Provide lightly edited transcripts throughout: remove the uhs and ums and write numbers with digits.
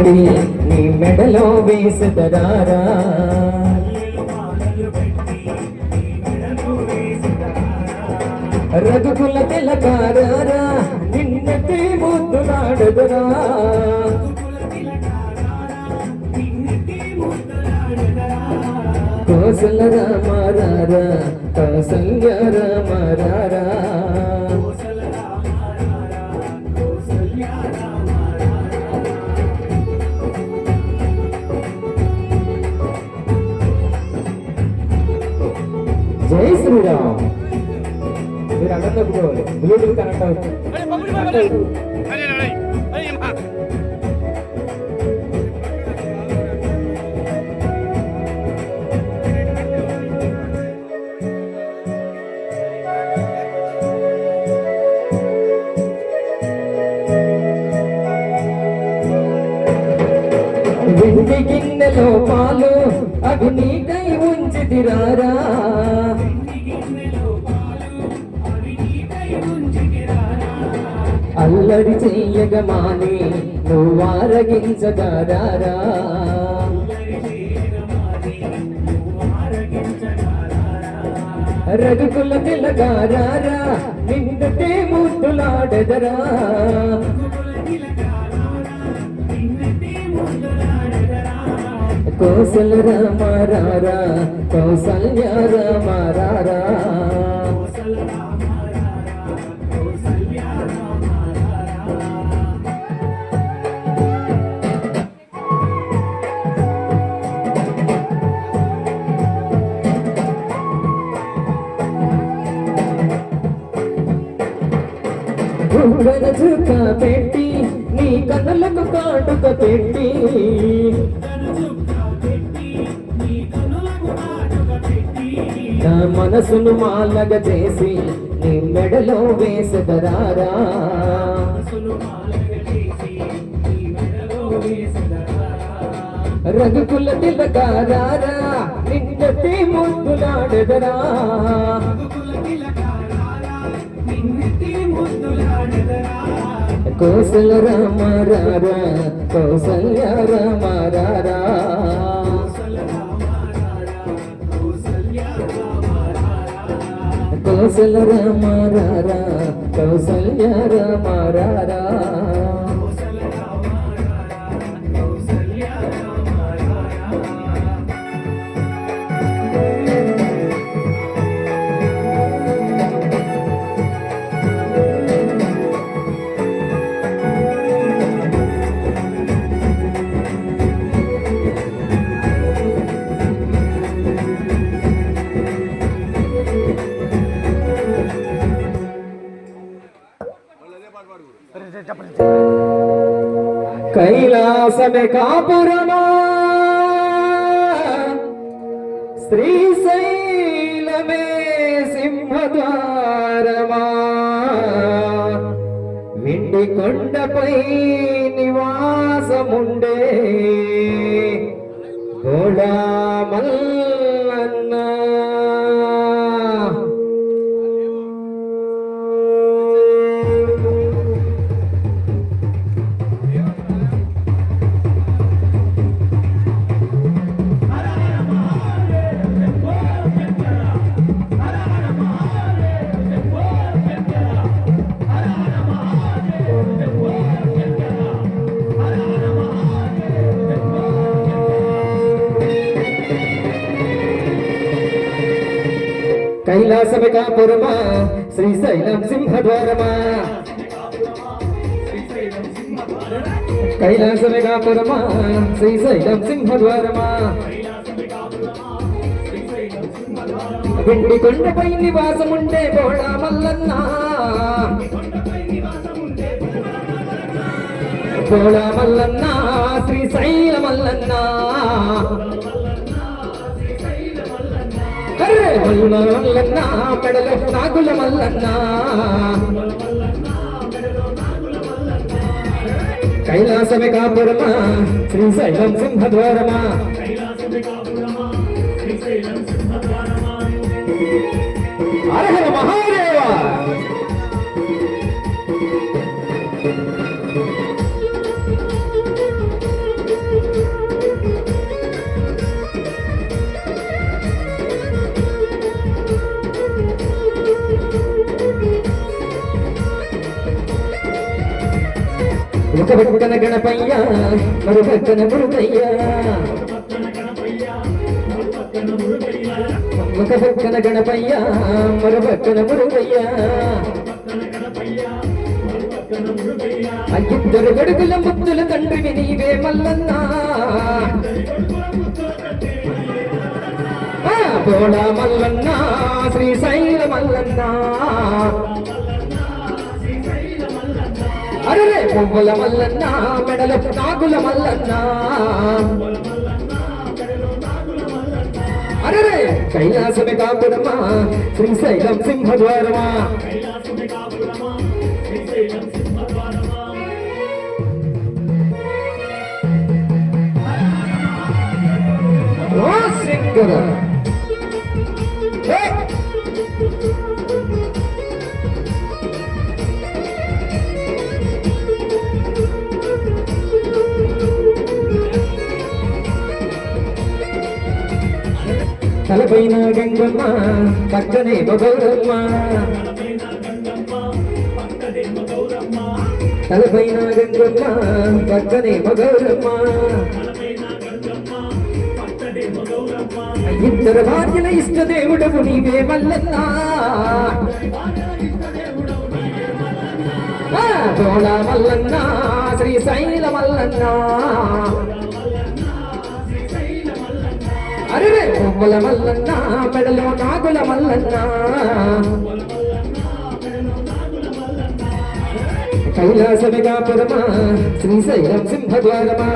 పెట్టి నీ మెడలో వేసదరారా రఘుకుల తిలకారా నిన్నటి ముద్దులాడదురా కౌసల రామారా కౌసల్య రామారా జై శ్రీరామ్. మీరు అక్కడ తప్పుకోవాలి, బ్లూటూత్ కనెక్ట్ అవుతుంది. వెండి గిన్నెలో పాలు అవి నీకై ఉంచితిరారా అల్లరి చెయ్యగమాని నువ్వారగించగారా రఘుకుల తిలగారా నిన్నటే ముద్దులాడదరా కౌసల రామారా కౌసల్య రామారా చుక్క పెట్టి నీ కన్నులకు కాటుక పెట్టి నా మనసును మాలగ చేసి నీ మెడలో వేసదరారా రఘుకుల తిలకారా నిన్నటి ముద్దులాడదరా కౌసల రామారా కౌసల్య రామారా కౌసల రామారా కౌసల్య రామారా కైలాసమే కాపురమా శ్రీశైలమే సింహద్వారమా విండి కొండపై నివాసముండే గోళా మల్లన్న కైలాసమే కాపురమా శ్రీశైలం సింహద్వారమా కైలాసమే కాపురమా శ్రీశైలం సింహద్వారమా వెండి కొండపై నివాసముండే గోళా మల్లన్న గోళా మల్లన్న శ్రీశైల మల్లన్న మల్లన్న మెడలో నాగుల మల్లన్న కైలాసమే కాపురమా శ్రీశైలం సింహద్వారమా హర హర మహాదేవ. పక్కన గణపయ్య మరో పక్కన మురుగయ్య ఒక పక్కన గణపయ్య మరో పక్కన మురుగయ్య ఇద్దరు గడుగుల ముద్దుల తండ్రివి నీవే మల్లన్నా బోళా మల్లన్నా శ్రీశైల మల్లన్నా అరే పువ్వుల మల్లన్నా మెడల నాగుల మల్లన్నా అరే కైలాసమే కాపురమా శ్రీశైలం సింహద్వారమా ఓ శంకర తలపైన గంగమ్మ పక్కనే గౌరమ్మ తలపైన గంగమ్మ పక్కనే గౌరమ్మ ఇద్దరు భార్యల ఇష్ట దేవుడవు నీవే మల్లన్నా బోళా మల్లన్నా శ్రీశైల మల్లన్నా అరే పువ్వుల మల్లన్నా మెడలో నాగుల మల్లన్నా కైలాసమే కాపురమా శ్రీశైలం సింహద్వారమా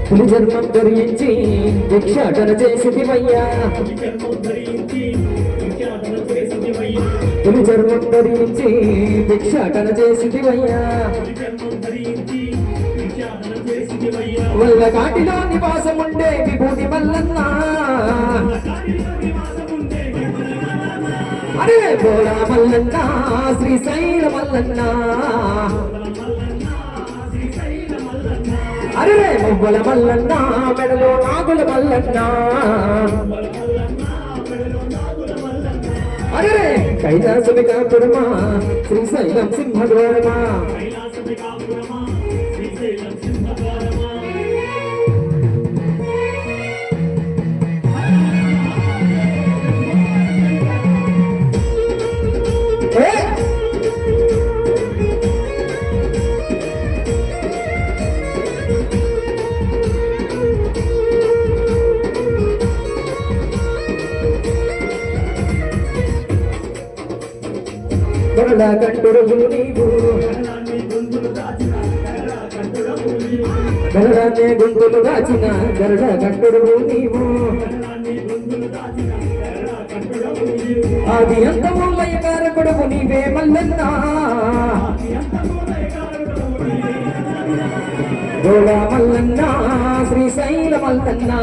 పులి జన్మం ధరించి భిక్షాటన చేసిదివయ్యా పులి జన్మం ధరించి భిక్షాటన చేసిదివయ్యా వల్ల కాటిలో నివాసముండే విభూతి మల్లన్నా అరే బోళా మల్లన్నా శ్రీశైల మల్లన్నా అరే మువ్వల మల్లన్నా మెడలో నాగుల మల్లన్నా అరే కైలాసమే కాపురమా శ్రీశైలం సింహద్వారమా గరుడ కంటుడవు నీవు గరుడాన్ని గుంతులు దాచిన గరుడ కంటుడవు నీవు ఆది అంతము లయకారకుడవు నీవే మల్లన్నా బోళా మల్లన్నా శ్రీశైల మల్లన్నా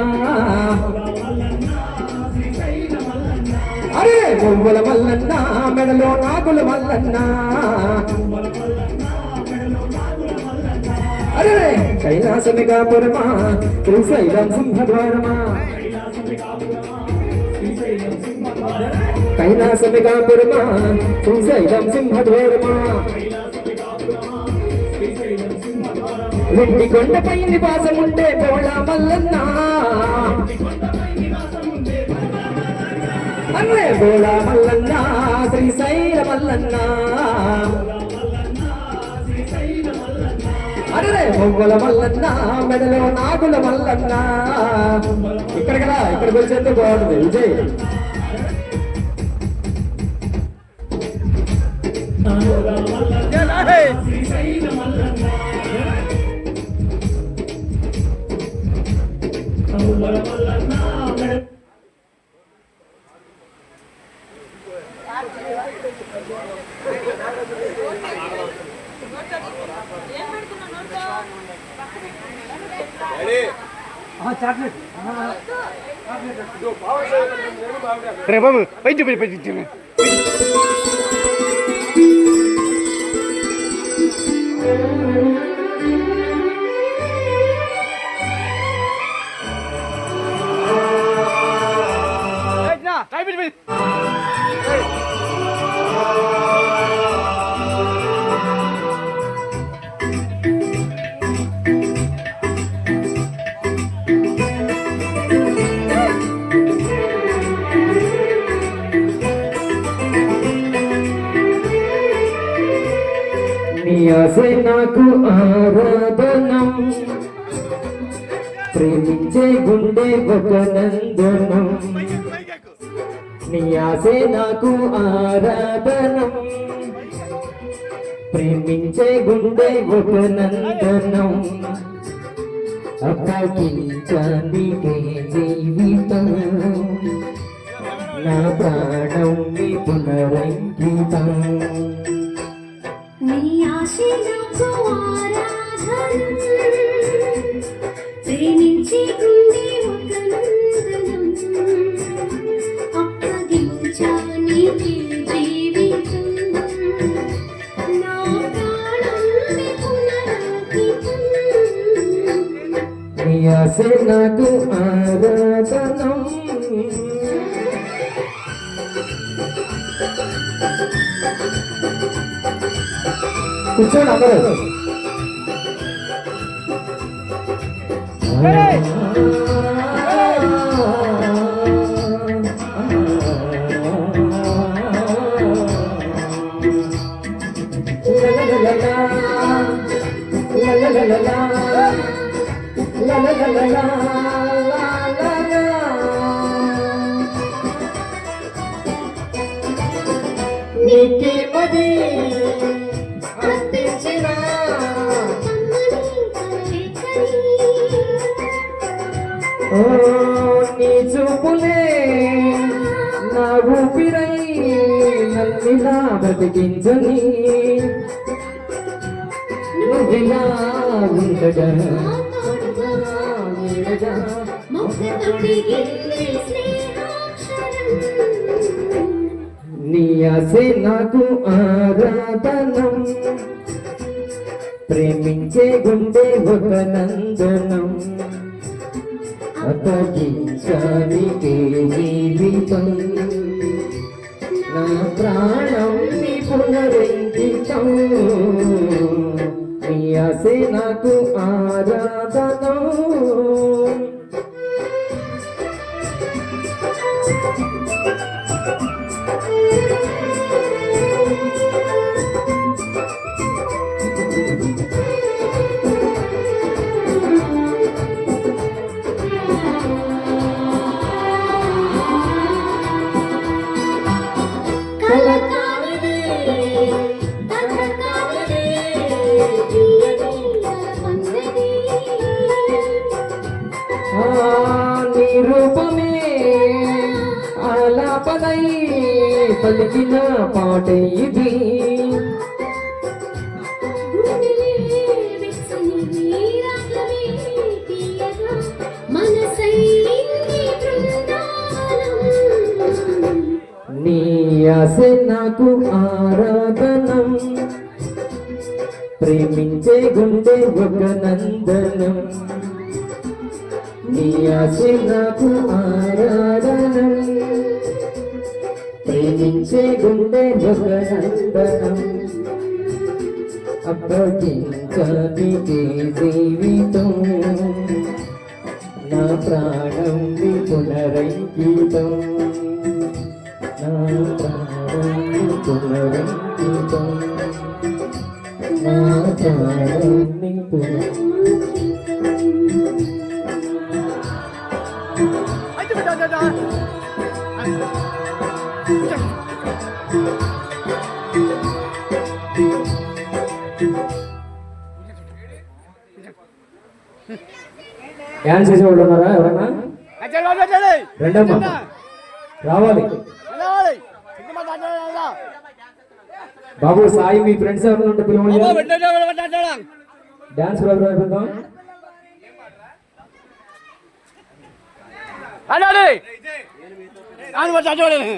అరే పువ్వుల మల్లన్నా మెడలో నాగుల మల్లన్నా అరే కైలాసమే కాపురమా శ్రీశైలం సింహద్వారమా కైలాసమే కాపురమా శ్రీశైలం సింహద్వారమా వెండి కొండపై నివాసముండే బోళా మల్లన్నా అరే బోళా మల్లన్నా శ్రీశైల మల్లన్నా అరే మువ్వల మల్లన్నా మెడలో నాగుల మల్లన్నా ఇక్కడికి రా ఇక్కడికి వచ్చేందుకు బాగుంటుంది విజయ్ రే బాబు వైద్య నీ ఆశే నాకు ఆరాధనం, ప్రేమించే గుండె ఒక నందనం. నీ ఆశే నాకు ఆరాధనం, ప్రేమించే గుండె ఒక నందనం. అప్పగించనికే జీవితం, నా ప్రాణం నీ పునరంకితం. నీ ఆశే నాకు ఆరాధనం, ప్రేమించే గుండె ఒక నందనం. అప్పగించా నీకే జీవితం, నా ప్రాణం నీ పునరంకితం. నీ ఆశే నాకు ఆరాధనం. కూర్చోండి అందరూ. నీకే మది అర్పించిన ఓ నీ చూపులే నా ఊపిరై నన్నిలా బతికించని. నువ్విలా ఉండగా నీడగా నీ ఆశే నాకు ఆరాధనం, ప్రేమించే గుండె ఒక నందనం. అప్పగించనికే జీవితం, నా ప్రాణం నీ పునరంకితం. నీ ఆశే నాకు ఆరాధనం. నీ రూపమే ఆలాపనై పలికిన పాట ఇది. నీ ఆశే నాకు ఆరాధనం, ప్రేమించే గుండె ఒక నందనం. నీ ఆశే నాకు ఆరాధనం, ప్రేమించే గుండె ఒక నందనం. అప్పగించనికే జీవితం, నా ప్రాణం నీ పునరంకితం. నా ప్రాణం నీ పునరంకితం, నా ప్రాణం నీ డ్యాన్స్ చేసేవాళ్ళు ఉన్నారా ఎవరన్నా? రెండమ్మా రావాలి. బాబు సాయి మీ ఫ్రెండ్స్ ఎవరైనా ఉంటే పిలవండి. డ్యాన్స్ ప్రోగ్రామ్ అయిపోతాం. అడాలి. ఆను వచ్చి అడ్డు రావాలి